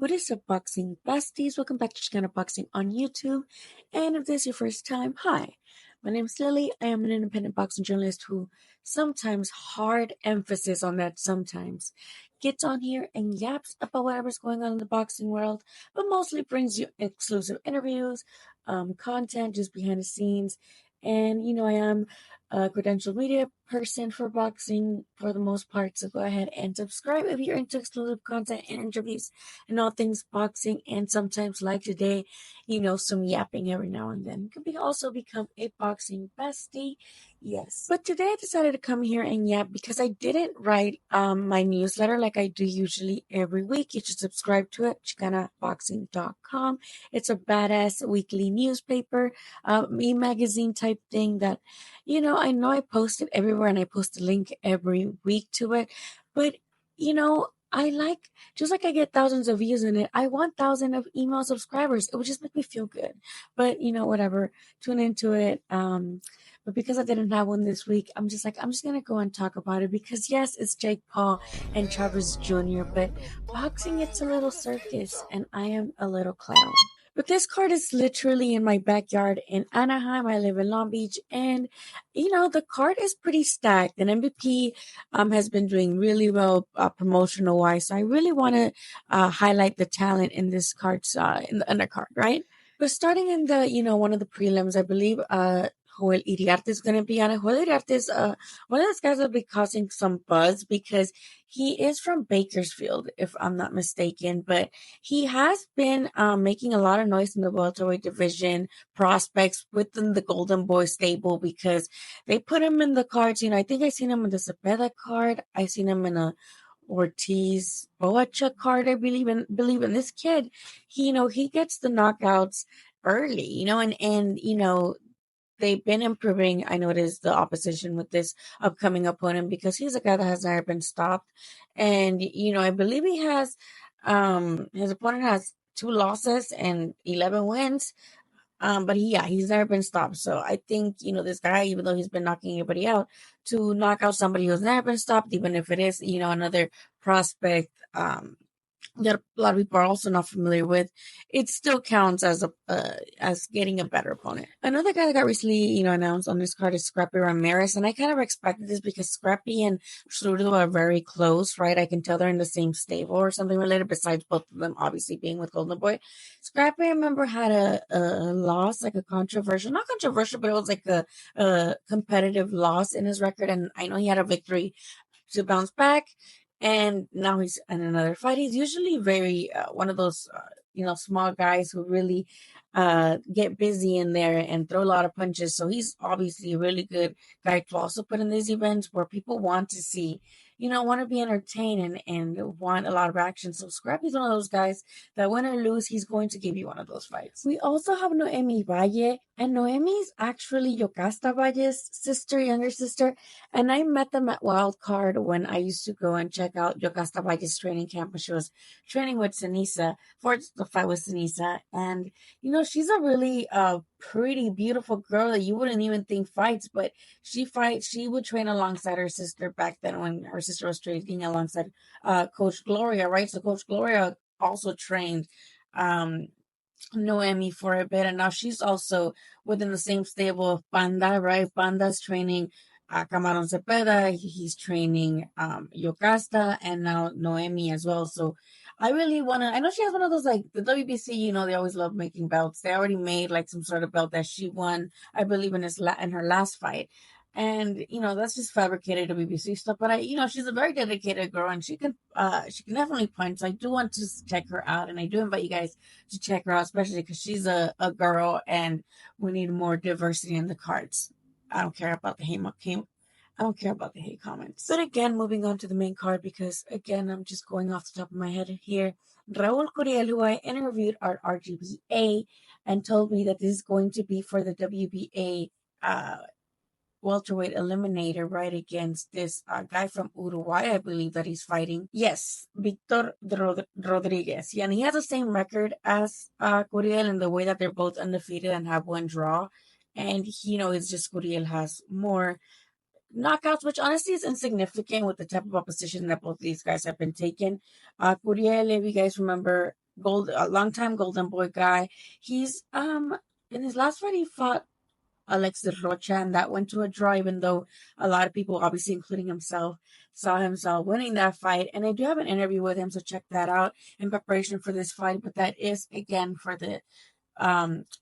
What is up, boxing besties? Welcome back to Xicana Boxing on YouTube. And if this is your first time, hi. My name is Lily. I am an independent boxing journalist who sometimes, hard emphasis on that sometimes, gets on here and yaps about whatever's going on in the boxing world, but mostly brings you exclusive interviews, content just behind the scenes. And I am a credentialed media person for boxing for the most part. So go ahead and subscribe if you're into exclusive content and interviews and all things boxing, and sometimes, like today, some yapping every now and then. Could be also become a boxing bestie. Yes. But today I decided to come here and yap because I didn't write my newsletter like I do usually every week. You should subscribe to it, ChicanaBoxing.com. It's a badass weekly newspaper, e-magazine type thing that, I know I post it everywhere and I post a link every week to it. But, I like, just like I get thousands of views in it, I want thousands of email subscribers. It would just make me feel good. But, whatever, tune into it. But because I didn't have one this week, I'm just going to go and talk about it because, yes, it's Jake Paul and Chavez Jr., but boxing, it's a little circus, and I am a little clown. But this card is literally in my backyard in Anaheim. I live in Long Beach, and the card is pretty stacked. And MVP has been doing really well promotional wise. So I really want to highlight the talent in this card, in the undercard, right? But starting in the one of the prelims, I believe Joel Iriarte is going to be on it. Joel Iriarte is one of those guys that'll be causing some buzz because he is from Bakersfield, if I'm not mistaken, but he has been making a lot of noise in the welterweight division, prospects within the Golden Boy stable because they put him in the cards. I think I seen him in the Cepeda card. I seen him in a Ortiz Boacha card. I believe in this kid. He gets the knockouts early. And they've been improving. I noticed the opposition with this upcoming opponent because he's a guy that has never been stopped. And, I believe he has, his opponent has 2 losses and 11 wins. But he's never been stopped. So I think, this guy, even though he's been knocking everybody out, to knock out somebody who's never been stopped, even if it is, another prospect, that a lot of people are also not familiar with, it still counts as as getting a better opponent. Another guy that got recently, announced on this card is Scrappy Ramirez, and I kind of expected this because Scrappy and Zurdo are very close, right? I can tell they're in the same stable or something related. Besides both of them, obviously being with Golden Boy, Scrappy, I remember, had a loss, like a controversial, not controversial, but it was like a competitive loss in his record, and I know he had a victory to bounce back, and now he's in another fight. He's usually very one of those small guys who really get busy in there and throw a lot of punches. So he's obviously a really good guy to also put in these events where people want to see, want to be entertained and want a lot of action. So Scrappy's one of those guys that win or lose, he's going to give you one of those fights. We also have Noami Valle, and Noemi's actually Yocasta Valle's younger sister. And I met them at Wildcard when I used to go and check out Yocasta Valle's training camp when she was training with Sinisa for the fight with Sinisa. And, she's a really pretty, beautiful girl that you wouldn't even think fights, but she fights. She would train alongside her sister back then when her sister was training alongside Coach Gloria, right? So Coach Gloria also trained Noemi for a bit, and now she's also within the same stable of Panda, right? Panda's training Camarón Cepeda, he's training Yocasta, and now Noemi as well. So I really want to, I know she has one of those, like the WBC, they always love making belts. They already made like some sort of belt that she won, I believe, in her last fight. And that's just fabricated WBC stuff. But she's a very dedicated girl, and she can definitely punch. So I do want to check her out, and I do invite you guys to check her out, especially because she's a girl, and we need more diversity in the cards. I don't care about the hate. I don't care about the hate comments. But again, moving on to the main card, because again, I'm just going off the top of my head here. Raul Curiel, who I interviewed at RGBA, and told me that this is going to be for the WBA welterweight eliminator, right, against this guy from Uruguay, I believe that he's fighting. Yes, Victor Rodriguez. Yeah, and he has the same record as Curiel in the way that they're both undefeated and have one draw. And, it's just Curiel has more knockouts, which honestly is insignificant with the type of opposition that both these guys have been taking. Curiel, if you guys remember, a long time Golden Boy guy. He's in his last fight he fought Alex de Rocha, and that went to a draw, even though a lot of people, obviously including himself, saw himself winning that fight. And I do have an interview with him, so check that out in preparation for this fight. But that is again for the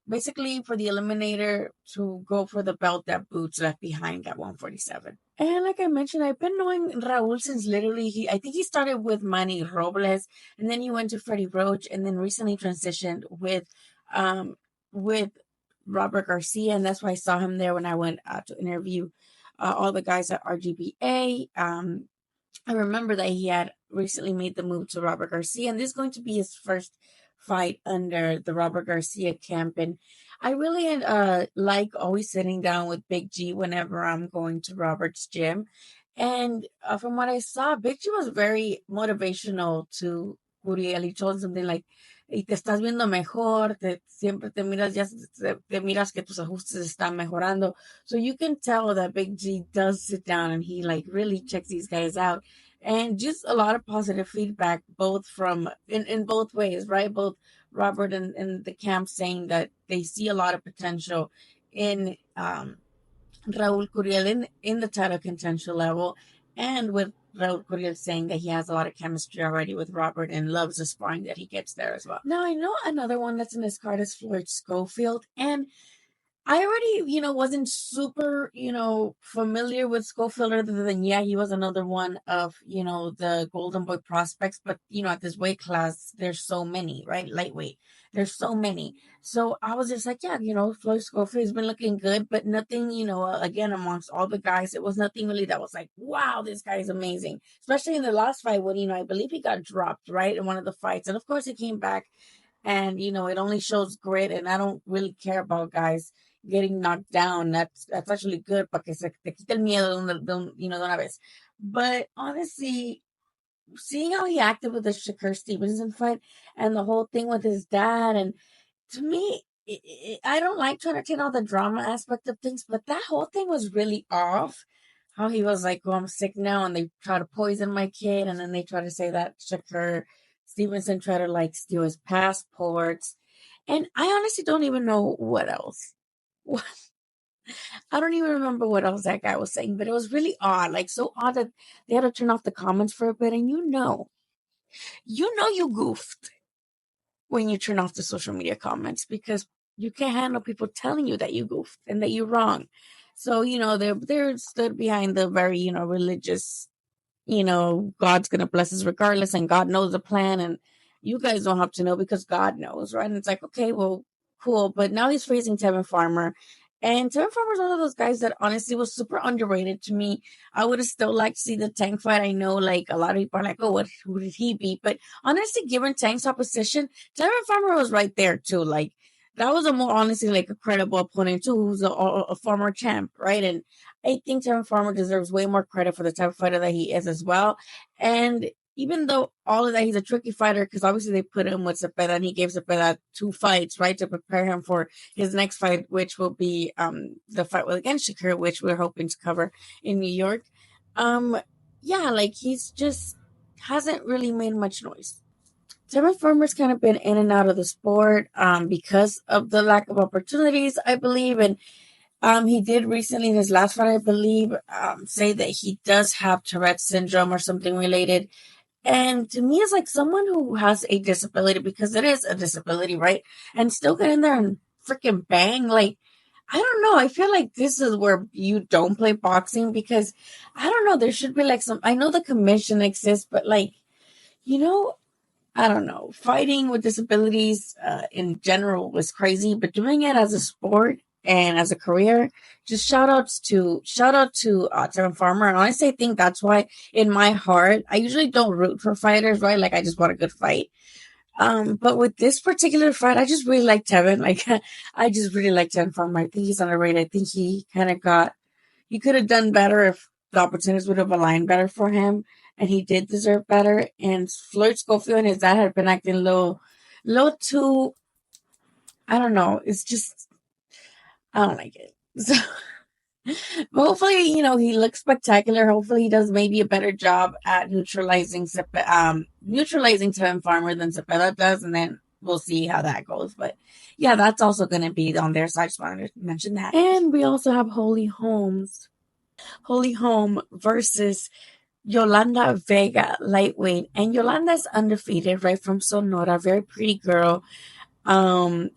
basically for the eliminator to go for the belt that Boots left behind at 147. And like I mentioned, I've been knowing Raul since literally I think he started with Manny Robles, and then he went to Freddie Roach, and then recently transitioned with Robert Garcia, and that's why I saw him there when I went to interview all the guys at RGBA. I remember that he had recently made the move to Robert Garcia, and this is going to be his first fight under the Robert Garcia camp. And I really like always sitting down with Big G whenever I'm going to Robert's gym. And from what I saw, Big G was very motivational to Uriel. He told him something like, y te estás viendo mejor, siempre te miras, te miras que tus ajustes están mejorando. So you can tell that Big G does sit down and he like really checks these guys out. And just a lot of positive feedback, both from in both ways, right? Both Robert and the camp saying that they see a lot of potential in Raul Curiel in the title contention level, and with Raul Curiel saying that he has a lot of chemistry already with Robert and loves the sparring that he gets there as well. Now, I know another one that's in this card is Floyd Scoffield, and I already, wasn't super, familiar with Schofield other than, yeah, he was another one of, the Golden Boy prospects. But, at this weight class, there's so many, right? Lightweight. There's so many. So I was just like, yeah, Floyd Schofield's been looking good, but nothing, again, amongst all the guys, it was nothing really that was like, wow, this guy is amazing. Especially in the last fight when, I believe he got dropped, right, in one of the fights. And of course, he came back and, it only shows grit. And I don't really care about guys getting knocked down. That's actually good para que se te quite el miedo de una vez. But honestly, seeing how he acted with the Shakur Stevenson fight and the whole thing with his dad, and to me, I don't like trying to take all the drama aspect of things, but that whole thing was really off. How he was like, "Oh, I'm sick now," and they try to poison my kid, and then they try to say that Shakur Stevenson tried to like steal his passports, and I honestly don't even know what else. I don't even remember what else that guy was saying, but it was really odd. Like so odd that they had to turn off the comments for a bit. And you goofed when you turn off the social media comments because you can't handle people telling you that you goofed and that you're wrong. So, they're stood behind the very, religious, God's gonna bless us regardless, and God knows the plan, and you guys don't have to know because God knows, right? And it's like, okay, well, cool. But now he's facing Tevin Farmer. And Tevin Farmer is one of those guys that honestly was super underrated to me. I would have still liked to see the Tank fight. I know like a lot of people are like, oh, who did he beat? But honestly, given Tank's opposition, Tevin Farmer was right there too. Like that was a more honestly like a credible opponent too, who's a former champ, right? And I think Tevin Farmer deserves way more credit for the type of fighter that he is as well. And even though all of that, he's a tricky fighter because obviously they put him with Cepeda and he gave Cepeda 2 fights, right, to prepare him for his next fight, which will be the fight against Shakur, which we're hoping to cover in New York. Yeah, like he's just hasn't really made much noise. Tevin Farmer's kind of been in and out of the sport because of the lack of opportunities, I believe, and he did recently in his last fight, I believe, say that he does have Tourette's syndrome or something related. And to me, it's like someone who has a disability, because it is a disability, right? And still get in there and freaking bang. Like, I don't know. I feel like this is where you don't play boxing because I don't know. There should be like I know the commission exists, but like, I don't know. Fighting with disabilities in general was crazy, but doing it as a sport and as a career, just shout out to Tevin Farmer. And honestly, I think that's why in my heart, I usually don't root for fighters, right? Like I just want a good fight. But with this particular fight, I just really like Tevin. Like I just really like Tevin Farmer. I think he's underrated. I think he could have done better if the opportunities would have aligned better for him, and he did deserve better. And Floyd Schofield and his dad had been acting a little too. I don't know. It's just I don't like it. So But hopefully, he looks spectacular. Hopefully, he does maybe a better job at neutralizing Tim Farmer than Cepeda does, and then we'll see how that goes. But yeah, that's also going to be on their side. I just wanted to mention that. And we also have Holy Home versus Yolanda Vega, lightweight. And Yolanda is undefeated, right from Sonora, very pretty girl. And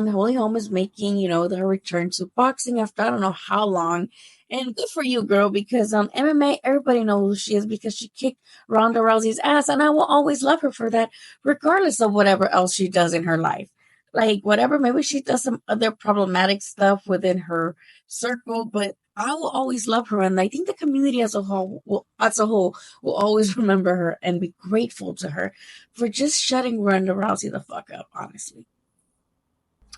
Holy Home is making, the return to boxing after I don't know how long. And good for you, girl, because on MMA, everybody knows who she is because she kicked Ronda Rousey's ass, and I will always love her for that, regardless of whatever else she does in her life. Like, whatever, maybe she does some other problematic stuff within her circle, but I will always love her, and I think the community as a whole will always remember her and be grateful to her for just shutting Ronda Rousey the fuck up, honestly.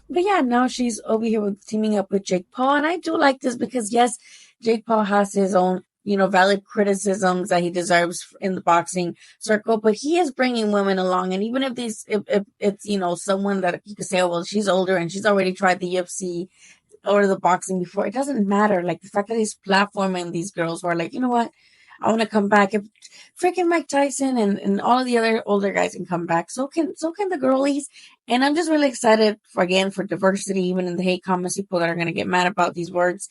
But yeah, now she's over here teaming up with Jake Paul. And I do like this because, yes, Jake Paul has his own, valid criticisms that he deserves in the boxing circle, but he is bringing women along. And even if it's, someone that you could say, oh, well, she's older and she's already tried the UFC or the boxing before, it doesn't matter. Like the fact that he's platforming these girls who are like, you know what? I want to come back. If freaking Mike Tyson and all of the other older guys can come back, so can the girlies. And I'm just really excited for diversity, even in the hate comments, people that are gonna get mad about these words.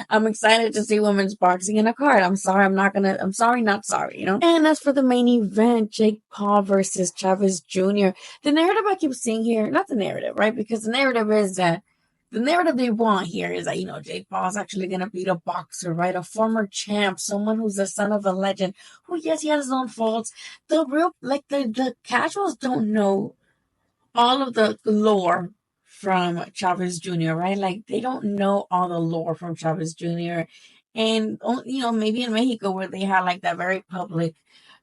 I'm excited to see women's boxing in a card. I'm sorry, not sorry, And as for the main event, Jake Paul versus Chavez Jr., the narrative I keep seeing here, not the narrative, right? Because the narrative is that the narrative they want here is that, Jake Paul's actually going to beat a boxer, right? A former champ, someone who's the son of a legend, who, yes, he has his own faults. The casuals don't know all of the lore from Chavez Jr., right? Like, they don't know all the lore from Chavez Jr. And, maybe in Mexico where they had like that very public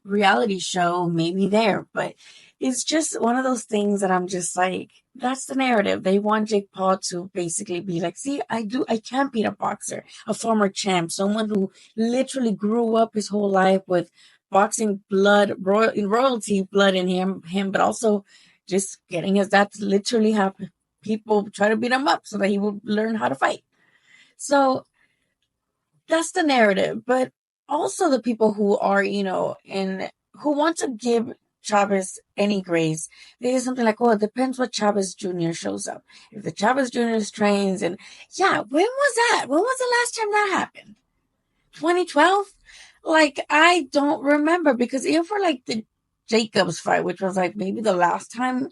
reality show, maybe there. But it's just one of those things that I'm just like, that's the narrative. They want Jake Paul to basically be like, see, I can't beat a boxer, a former champ, someone who literally grew up his whole life with boxing blood, royalty blood in him, but also just getting his dad to literally have people try to beat him up so that he will learn how to fight. So that's the narrative. But also the people who are, who want to give Chavez any grace, they say something like, oh, it depends what Chavez Jr. shows up. If the Chavez Jr. trains, and yeah, when was that? When was the last time that happened? 2012? Like, I don't remember, because even for like the Jacobs fight, which was like maybe the last time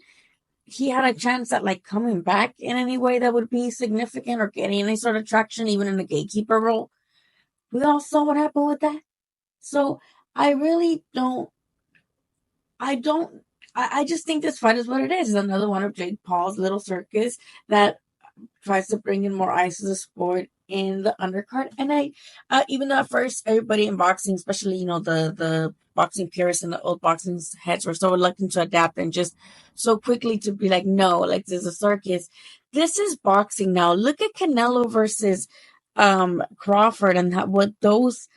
he had a chance at like coming back in any way that would be significant or getting any sort of traction, even in the gatekeeper role, we all saw what happened with that. So I really don't. I just think this fight is what it is. It's another one of Jake Paul's little circus that tries to bring in more eyes to the sport in the undercard. And even though at first everybody in boxing, especially, the boxing purists and the old boxing heads were so reluctant to adapt and just so quickly to be like, no, like this is a circus. This is boxing now. Look at Canelo versus Crawford and what those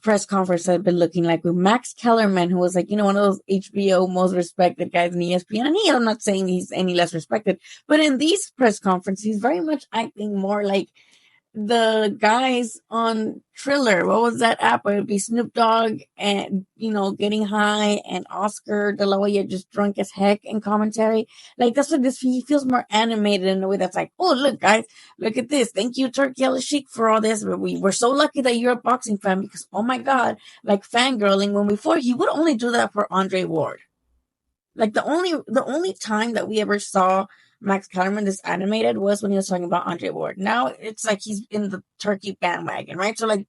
press conference had been looking like with Max Kellerman, who was like, one of those HBO most respected guys in ESPN. And I'm not saying he's any less respected, but in these press conferences, he's very much acting more like the guys on Triller. What was that app? Where it'd be Snoop Dogg and, getting high, and Oscar De La Hoya just drunk as heck in commentary. Like, that's what he feels more animated in a way that's like, oh, look, guys, look at this. Thank you, Turkey El Sheik, for all this. We're so lucky that you're a boxing fan because, oh my God, like fangirling, when before he would only do that for Andre Ward. Like the only time that we ever saw Max Kellerman this animated was when he was talking about Andre Ward. Now it's like he's in the turkey bandwagon, right? So like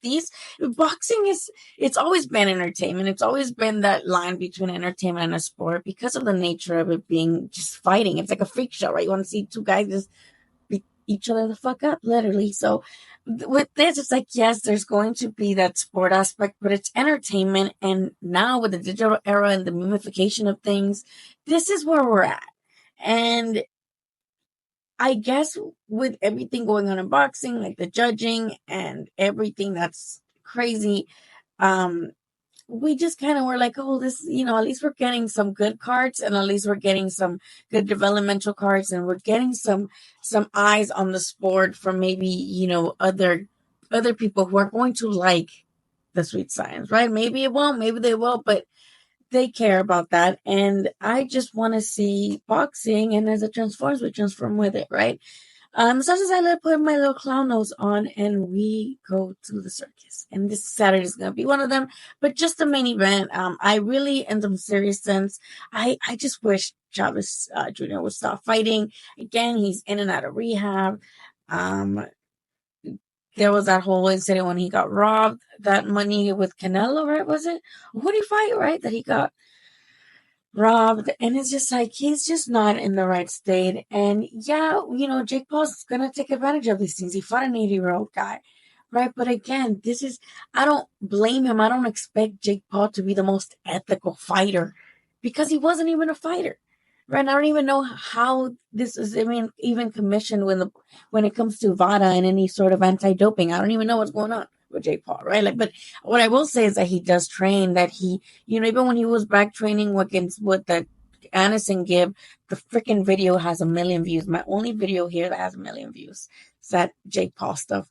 boxing it's always been entertainment. It's always been that line between entertainment and a sport because of the nature of it being just fighting. It's like a freak show, right? You want to see two guys just beat each other the fuck up, literally. So with this, it's like, yes, there's going to be that sport aspect, but it's entertainment. And now with the digital era and the mimification of things, this is where we're at. And I guess with everything going on in boxing, like the judging and everything that's crazy, we just kind of were like, oh, this, at least we're getting some good cards, and at least we're getting some good developmental cards, and we're getting some eyes on the sport from maybe, other other people who are going to like the sweet science, right? Maybe it won't, maybe they will, but they care about that. And I just want to see boxing, and as it transforms, we transform with it, right? So I decided to put my little clown nose on and we go to the circus. And this Saturday is going to be one of them, but just the main event. I really, in some serious sense, I just wish Chavez Jr. would stop fighting. Again, he's in and out of rehab. Um, there was that whole incident when he got robbed, that money with Canelo, right? Was it? Who did he fight, right? That he got robbed, and it's just like he's just not in the right state. And yeah, Jake Paul's gonna take advantage of these things. He fought an 80-year-old guy, right? But again, this is, I don't blame him. I don't expect Jake Paul to be the most ethical fighter because he wasn't even a fighter. Right? I don't even know how this is, I mean, even commissioned when it comes to VADA and any sort of anti-doping. I don't even know what's going on with Jake Paul, right? Like, but what I will say is that he does train, that he, even when he was back training against what the Anderson give, the freaking video has 1 million views. My only video here that has 1 million views is that Jake Paul stuff.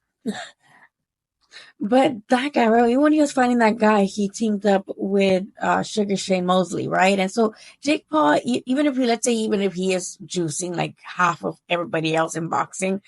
But that guy, right? When he was fighting that guy, he teamed up with Sugar Shane Mosley, right? And so Jake Paul, even if he is juicing like half of everybody else in boxing,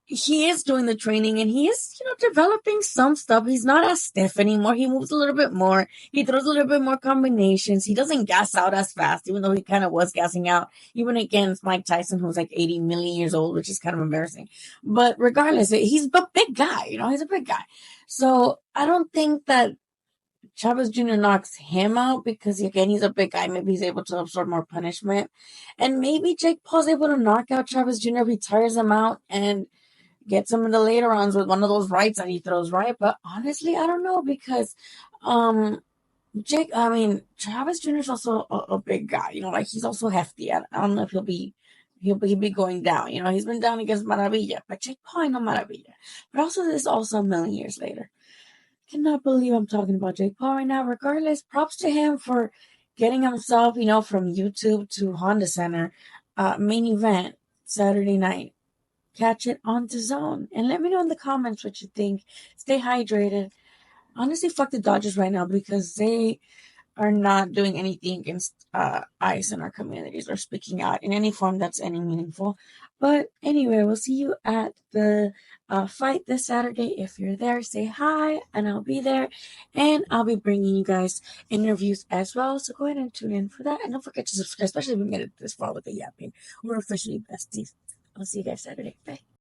he is doing the training and he is, developing some stuff. He's not as stiff anymore. He moves a little bit more. He throws a little bit more combinations. He doesn't gas out as fast, even though he kind of was gassing out, even against Mike Tyson, who's like 80 million years old, which is kind of embarrassing. But regardless, he's a big guy, he's a big guy. So I don't think that Chavez Jr. knocks him out because, again, he's a big guy. Maybe he's able to absorb more punishment. And maybe Jake Paul's able to knock out Chavez Jr. if he tires him out and gets him in the later rounds with one of those rights that he throws, right? But honestly, I don't know because Chavez Jr. is also a big guy. Like he's also hefty. I don't know if he'll be going down. He's been down against Maravilla, but Jake Paul, I know Maravilla. But also, this is also 1 million years later. Cannot believe I'm talking about Jake Paul right now. Regardless, props to him for getting himself, from YouTube to Honda Center. Main event Saturday night. Catch it on DAZN. And let me know in the comments what you think. Stay hydrated. Honestly, fuck the Dodgers right now because they are not doing anything against ICE in our communities or speaking out in any form that's any meaningful. But anyway, we'll see you at the fight this Saturday. If you're there, say hi, and I'll be there. And I'll be bringing you guys interviews as well. So go ahead and tune in for that. And don't forget to subscribe, especially if we made it this far with the yapping. We're officially besties. I'll see you guys Saturday. Bye.